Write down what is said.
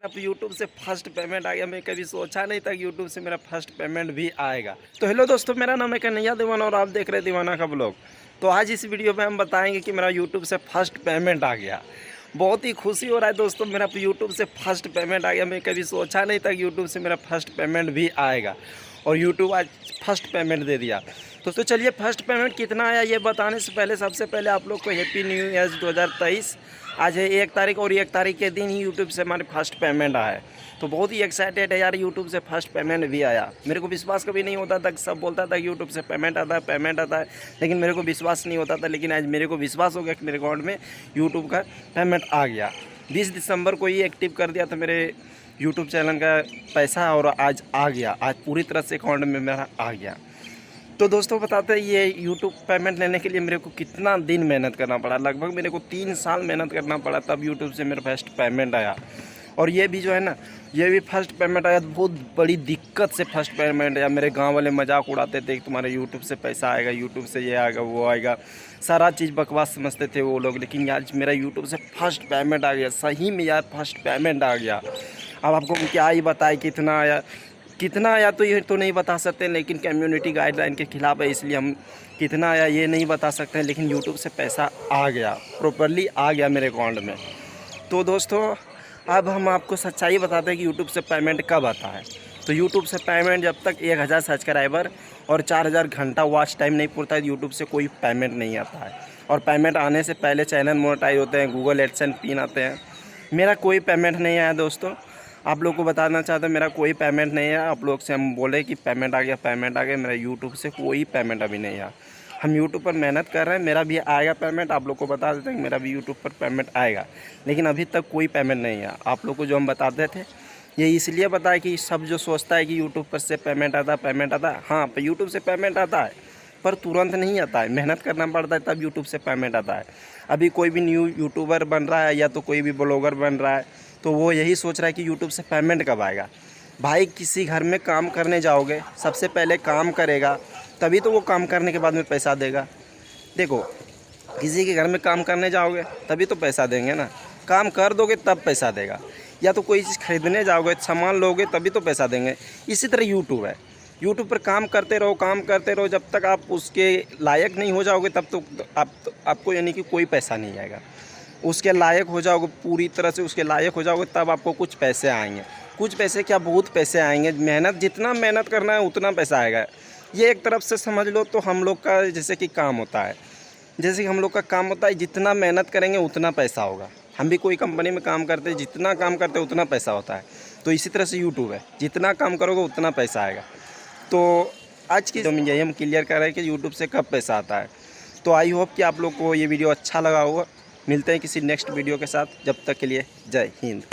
अब यूट्यूब से first payment आ गया। मैं कभी सोचा नहीं था कि यूट्यूब से मेरा फर्स्ट पेमेंट भी आएगा। तो हेलो दोस्तों, मेरा नाम है कन्हैया दीवाना और आप देख रहे हैं दीवाना का ब्लॉग। तो आज इस वीडियो में हम बताएंगे कि मेरा यूट्यूब से फर्स्ट पेमेंट आ गया। बहुत ही खुशी हो रहा है दोस्तों, मेरा यूट्यूब से फर्स्ट पेमेंट आ गया। मैं कभी सोचा नहीं था कि यूट्यूब से मेरा फर्स्ट पेमेंट भी आएगा और यूट्यूब आज फर्स्ट पेमेंट दे दिया। तो चलिए फर्स्ट पेमेंट कितना आया ये बताने से पहले सबसे पहले आप लोग को हैप्पी न्यू ईयर 2023। आज है 1 तारीख और 1 तारीख के दिन ही यूट्यूब से हमारे फर्स्ट पेमेंट आया है। तो बहुत ही एक्साइटेड है यार, यूट्यूब से फर्स्ट पेमेंट भी आया। मेरे को विश्वास कभी नहीं होता था, सब बोलता था कि यूट्यूब से पेमेंट आता है, लेकिन मेरे को विश्वास नहीं होता था। लेकिन आज मेरे को विश्वास हो गया कि मेरे अकाउंट में यूट्यूब का पेमेंट आ गया। 20 दिसंबर को ही एक्टिव कर दिया था मेरे यूट्यूब चैनल का पैसा और आज आ गया। आज पूरी तरह से अकाउंट में मेरा आ गया। तो दोस्तों बताते हैं ये यूट्यूब पेमेंट लेने के लिए मेरे को कितना दिन मेहनत करना पड़ा। लगभग मेरे को 3 साल मेहनत करना पड़ा, तब यूट्यूब से मेरा फर्स्ट पेमेंट आया। और ये भी जो है ना, ये भी फर्स्ट पेमेंट आया तो बहुत बड़ी दिक्कत से फर्स्ट पेमेंट आया। मेरे गांव वाले मजाक उड़ाते थे कि तुम्हारे यूट्यूब से पैसा आएगा, यूट्यूब से ये आएगा वो आएगा, सारा चीज़ बकवास समझते थे वो लोग। लेकिन आज मेरा यूट्यूब से फर्स्ट पेमेंट आ गया। सही में यार फर्स्ट पेमेंट आ गया। अब आपको क्या ही बताए कितना आया तो ये तो नहीं बता सकते, लेकिन कम्युनिटी गाइडलाइन के खिलाफ है, इसलिए हम कितना आया ये नहीं बता सकते हैं। लेकिन यूट्यूब से पैसा आ गया, प्रॉपरली आ गया मेरे अकाउंट में। तो दोस्तों अब हम आपको सच्चाई बताते हैं कि यूट्यूब से पेमेंट कब आता है। तो यूट्यूब से पेमेंट जब तक 1000 सब्सक्राइबर और 4000 घंटा वॉच टाइम नहीं पूरता है, यूट्यूब से कोई पेमेंट नहीं आता है। और पेमेंट आने से पहले चैनल मोनेटाइज होते हैं, गूगल एडसेंस पिन आते हैं। मेरा कोई पेमेंट नहीं आया दोस्तों। आप लोग को बताना चाहते हैं मेरा कोई पेमेंट नहीं है। आप लोग से हम बोले कि पेमेंट आ गया, मेरा यूट्यूब से कोई पेमेंट अभी नहीं आया। हम यूट्यूब पर मेहनत कर रहे हैं, मेरा भी आएगा पेमेंट। आप लोग को बता देते हैं कि मेरा भी यूट्यूब पर पेमेंट आएगा, लेकिन अभी तक कोई पेमेंट नहीं आया। आप लोग को जो हम बताते थे ये इसलिए बताए कि सब जो सोचता है कि यूट्यूब पर से पेमेंट आता है, हाँ पर यूट्यूब से पेमेंट आता है पर तुरंत नहीं आता है, मेहनत करना पड़ता है तब यूट्यूब से पेमेंट आता है। अभी कोई भी न्यू यूट्यूबर बन रहा है या तो कोई भी ब्लॉगर बन रहा है तो वो यही सोच रहा है कि यूट्यूब से पेमेंट कब आएगा। भाई किसी घर में काम करने जाओगे, सबसे पहले काम करेगा तभी तो वो काम करने के बाद में पैसा देगा। देखो किसी के घर में काम करने जाओगे तभी तो पैसा देंगे ना, काम कर दोगे तब पैसा देगा। या तो कोई चीज़ खरीदने जाओगे, सामान लोगे तभी तो पैसा देंगे। इसी तरह यूट्यूब है, यूट्यूब पर काम करते रहो जब तक आप उसके लायक नहीं हो जाओगे तब तो आपको यानी कि कोई पैसा नहीं आएगा। उसके लायक हो जाओगे, पूरी तरह से उसके लायक हो जाओगे तब आपको कुछ पैसे आएंगे। कुछ पैसे क्या, बहुत पैसे आएंगे। जितना मेहनत करना है उतना पैसा आएगा। ये एक तरफ से समझ लो तो हम लोग का जैसे कि काम होता है, जितना मेहनत करेंगे उतना पैसा होगा। हम भी कोई कंपनी में काम करते हैं, जितना काम करते हैं उतना पैसा होता है। तो इसी तरह से यूट्यूब है, जितना काम करोगे उतना पैसा आएगा। तो आज की जो यही हम क्लियर कर रहे हैं कि यूट्यूब से कब पैसा आता है। तो आई होप कि आप लोग को ये वीडियो अच्छा लगा होगा। मिलते हैं किसी नेक्स्ट वीडियो के साथ, जब तक के लिए जय हिंद।